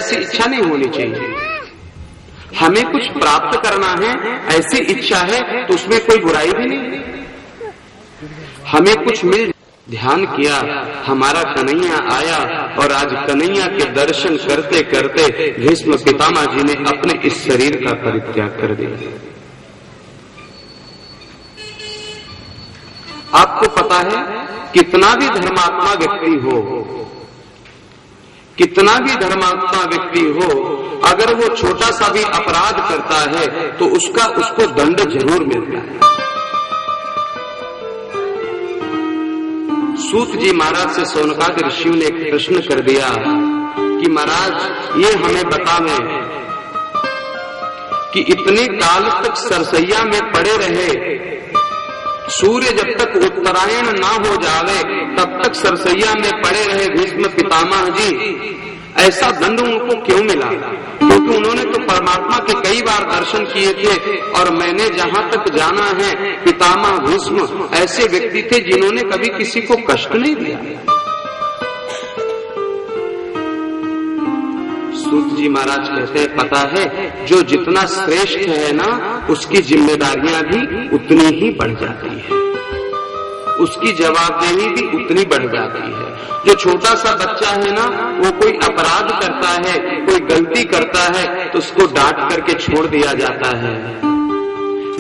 ऐसी इच्छा नहीं होनी चाहिए। हमें कुछ प्राप्त करना है ऐसी इच्छा है तो उसमें कोई बुराई भी नहीं। हमें कुछ मिल, ध्यान किया हमारा कन्हैया आया और आज कन्हैया के दर्शन करते करते भीष्म पितामह जी ने अपने इस शरीर का परित्याग कर दिया। आपको पता है कितना भी धर्मात्मा व्यक्ति हो, कितना भी धर्मात्मा व्यक्ति हो, अगर वो छोटा सा भी अपराध करता है तो उसको दंड जरूर मिलता है। सूत जी महाराज से सोनकादि ऋषि ने एक प्रश्न कर दिया कि महाराज ये हमें बतावे कि इतने काल तक सरसैया में पड़े रहे, सूर्य जब तक उत्तरायण ना हो जावे तब तक सरसैया में पड़े रहे भीष्म पितामह जी, ऐसा दंड उनको क्यों मिला? क्योंकि उन्होंने तो परमात्मा के कई बार दर्शन किए थे और मैंने जहां तक जाना है पितामह भीष्म ऐसे व्यक्ति थे जिन्होंने कभी किसी को कष्ट नहीं दिया। सूत जी महाराज कहते हैं पता है जो जितना श्रेष्ठ है ना उसकी जिम्मेदारियां भी उतनी ही बढ़ जाती है, उसकी जवाबदेही भी उतनी बढ़ जाती है। जो छोटा सा बच्चा है ना वो कोई अपराध करता है, कोई गलती करता है तो उसको डांट करके छोड़ दिया जाता है,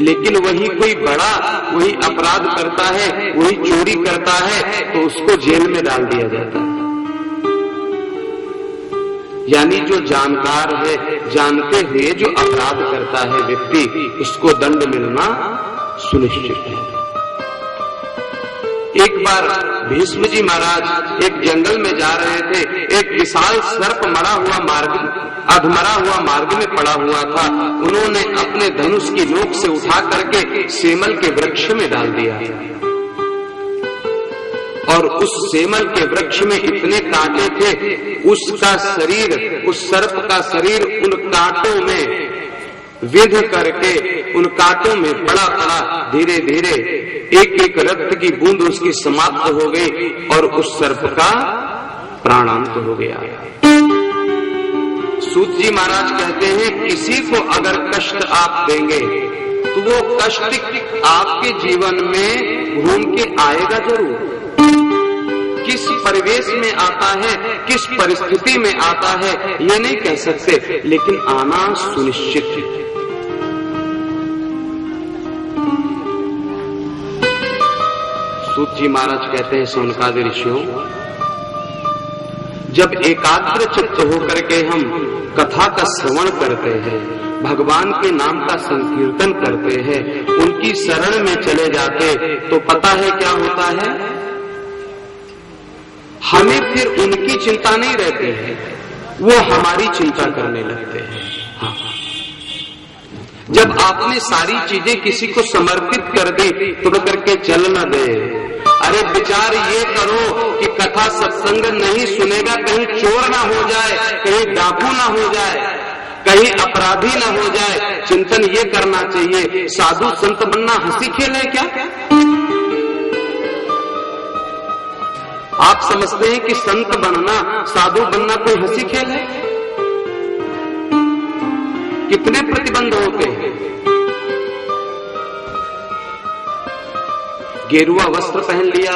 लेकिन वही कोई बड़ा वही अपराध करता है, वही चोरी करता है तो उसको जेल में डाल दिया जाता है। यानी जो जानकार है, जानते हुए जो अपराध करता है व्यक्ति, उसको दंड मिलना सुनिश्चित है। एक बार भीष्म जी महाराज एक जंगल में जा रहे थे, एक विशाल सर्प अधमरा हुआ मार्ग में पड़ा हुआ था। उन्होंने अपने धनुष की नोक से उठा करके सेमल के वृक्ष में डाल दिया और उस सेमल के वृक्ष में इतने कांटे थे, उसका शरीर, उस सर्प का शरीर उन कांटों में विध करके उन कांटों में पड़ा पड़ा धीरे धीरे एक एक रक्त की बूंद उसकी समाप्त हो गई और उस सर्प का प्राणांत हो गया। सूत जी महाराज कहते हैं किसी को अगर कष्ट आप देंगे तो वो कष्ट आपके जीवन में घूम के आएगा जरूर। किस परिवेश में आता है, किस परिस्थिति में आता है ये नहीं कह सकते, लेकिन आना सुनिश्चित है। सूत जी महाराज कहते हैं सोनकादि ऋषियों, जब एकाग्र चित्त होकर के हम कथा का श्रवण करते हैं, भगवान के नाम का संकीर्तन करते हैं, उनकी शरण में चले जाते तो पता है क्या होता है, हमें फिर उनकी चिंता नहीं रहती है, वो हमारी चिंता करने लगते हैं। हाँ। जब आपने सारी चीजें किसी को समर्पित कर दी तो करके चल न दे। अरे विचार ये करो कि कथा सत्संग नहीं सुनेगा, कहीं चोर ना हो जाए, कहीं डाकू ना हो जाए, कहीं अपराधी ना हो जाए। चिंतन ये करना चाहिए, साधु संत बनना हंसी खेल है क्या? आप समझते हैं कि संत बनना, साधु बनना कोई हंसी खेल है? कितने प्रतिबंध होते हैं। गेरुआ वस्त्र पहन लिया,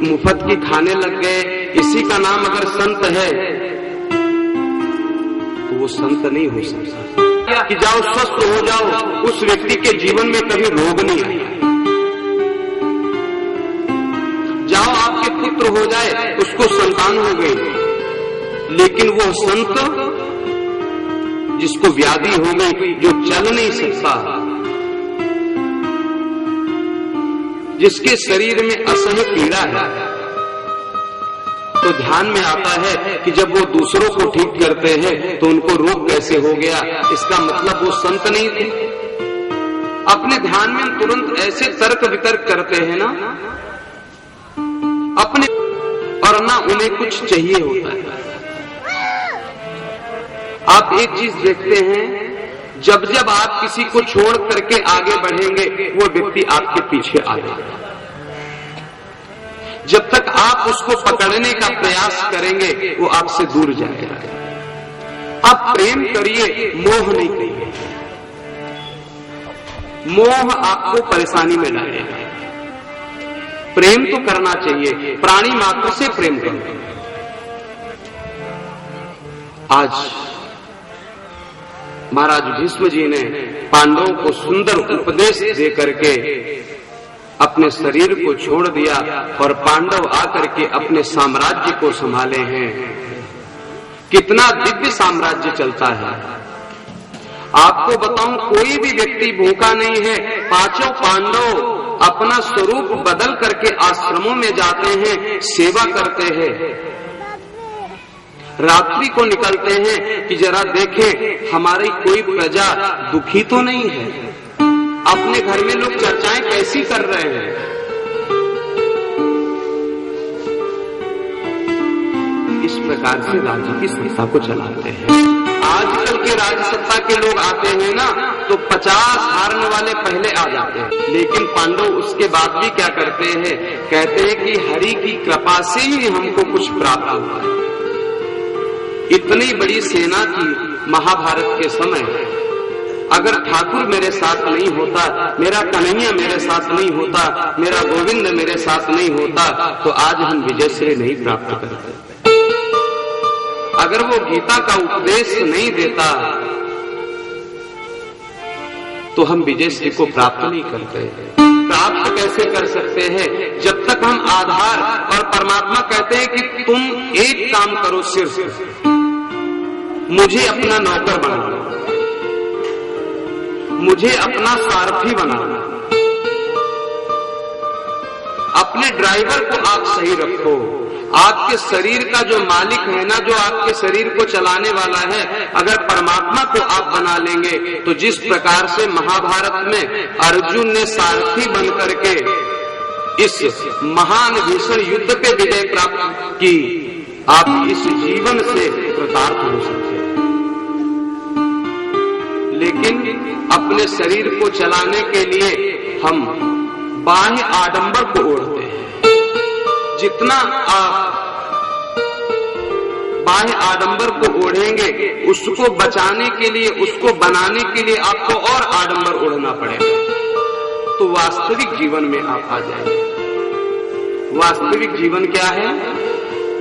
मुफ्त की खाने लग गए, इसी का नाम अगर संत है तो वो संत नहीं हो सकता। कि जाओ स्वस्थ हो जाओ, उस व्यक्ति के जीवन में कभी रोग नहीं आया। जाओ आपके पुत्र हो जाए, उसको संतान हो गई, लेकिन वो संत जिसको व्याधि हो गई, जो चल नहीं सकता, जिसके शरीर में असह्य पीड़ा है, तो ध्यान में आता है कि जब वो दूसरों को ठीक करते हैं तो उनको रोग कैसे हो गया, इसका मतलब वो संत नहीं थे। अपने ध्यान में तुरंत ऐसे तर्क वितर्क करते हैं ना अपने, और ना उन्हें कुछ चाहिए होता है। आप एक चीज देखते हैं, जब जब आप किसी को छोड़ करके आगे बढ़ेंगे वो व्यक्ति आपके पीछे आ जाएगा। जब तक आप उसको पकड़ने का प्रयास करेंगे वो आपसे दूर जाएगा। अब प्रेम करिए, मोह नहीं करिए। मोह आपको परेशानी में डालेगा। प्रेम तो करना चाहिए, प्राणी मात्र से प्रेम करो। आज महाराज भीष्म जी ने पांडवों को सुंदर उपदेश दे करके अपने शरीर को छोड़ दिया और पांडव आकर के अपने साम्राज्य को संभाले हैं। कितना दिव्य साम्राज्य चलता है। आपको बताऊं, कोई भी व्यक्ति भूखा नहीं है। पांचों पांडव अपना स्वरूप बदल करके आश्रमों में जाते हैं, सेवा करते हैं। रात्रि को निकलते हैं कि जरा देखें हमारी कोई प्रजा दुखी तो नहीं है। अपने घर में लोग चर्चाएं कैसी कर रहे हैं। इस प्रकार से राज्य की सत्ता को चलाते हैं। आजकल के राजसत्ता के लोग आते हैं ना, तो 50 हारने वाले पहले आ जाते हैं। लेकिन पांडव उसके बाद भी क्या करते हैं, कहते हैं कि हरि की कृपा से ही हमको कुछ प्राप्त हुआ है। इतनी बड़ी सेना की महाभारत के समय अगर ठाकुर मेरे साथ नहीं होता, मेरा कन्हैया मेरे साथ नहीं होता, मेरा गोविंद मेरे साथ नहीं होता, तो आज हम विजय श्री नहीं प्राप्त करते। अगर वो गीता का उपदेश नहीं देता तो हम विजय श्री को प्राप्त नहीं करते। प्राप्त कैसे कर सकते हैं, जब तक हम आधार, और परमात्मा कहते हैं कि तुम एक काम करो, सिर्फ मुझे अपना नौकर बना लो, मुझे अपना सारथी बना लो। अपने ड्राइवर को आप सही रखो। आपके शरीर का जो मालिक है ना, जो आपके शरीर को चलाने वाला है, अगर परमात्मा को आप बना लेंगे तो जिस प्रकार से महाभारत में अर्जुन ने सारथी बन करके इस महान भीषण युद्ध पे विजय प्राप्त की, आप इस जीवन से कृतार्थ हो सकते हैं। लेकिन अपने शरीर को चलाने के लिए हम बाह्य आडंबर को ओढ़ते हैं। जितना आप बाह्य आडंबर को ओढ़ेंगे, उसको बचाने के लिए, उसको बनाने के लिए आपको और आडंबर ओढ़ना पड़ेगा, तो वास्तविक जीवन में आप आ जाएंगे। वास्तविक जीवन क्या है?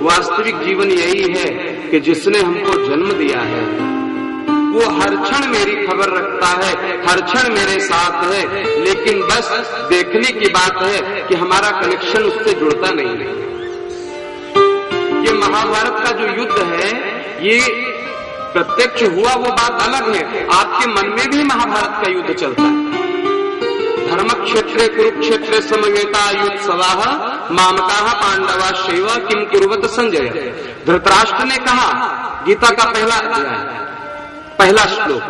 वास्तविक जीवन यही है कि जिसने हमको जन्म दिया है वो हर क्षण मेरी खबर रखता है, हर क्षण मेरे साथ है, लेकिन बस देखने की बात है कि हमारा कनेक्शन उससे जुड़ता नहीं है। ये महाभारत का जो युद्ध है, ये प्रत्यक्ष हुआ वो बात अलग है। आपके मन में भी महाभारत का युद्ध चलता है। धर्म क्षेत्रे कुरुक्षेत्रे समवेता युत्सवाः मामकाः पांडवा शैव किम कुर्वत संजय। धृतराष्ट्र ने कहा, गीता का पहला अध्याय, पहला श्लोक,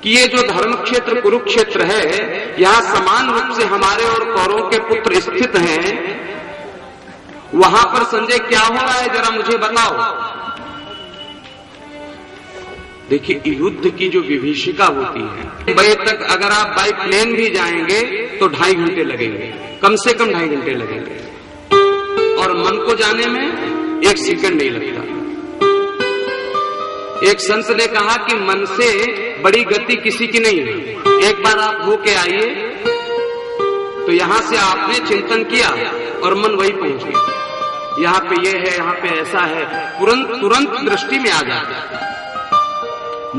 कि ये जो धर्म क्षेत्र कुरुक्षेत्र है, यहाँ समान रूप से हमारे और कौरवों के पुत्र स्थित हैं। वहां पर संजय क्या हो रहा है, जरा मुझे बताओ। देखिए, युद्ध की जो विभीषिका होती है, मुंबई तक अगर आप बाई प्लेन भी जाएंगे तो 2.5 घंटे लगेंगे, कम से कम 2.5 घंटे लगेंगे, और मन को जाने में 1 सेकंड नहीं लगता। एक संत ने कहा कि मन से बड़ी गति किसी की नहीं है। एक बार आप होके आइए तो यहां से आपने चिंतन किया और मन वही पहुंच गया। यहाँ पे ये है, यहाँ पे ऐसा है, तुरंत दृष्टि में आ जाता है।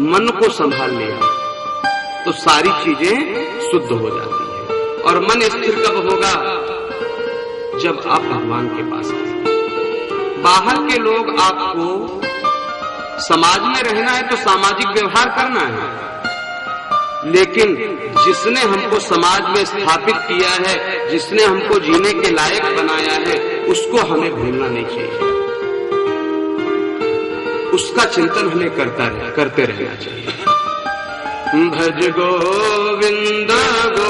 मन को संभाल लिया तो सारी चीजें शुद्ध हो जाती है। और मन स्थिर कब होगा? जब आप भगवान के पास आए। बाहर के लोग आपको, समाज में रहना है तो सामाजिक व्यवहार करना है, लेकिन जिसने हमको समाज में स्थापित किया है, जिसने हमको जीने के लायक बनाया है, उसको हमें भूलना नहीं चाहिए। उसका चिंतन हमें करते रहना चाहिए। भज गोविंद गो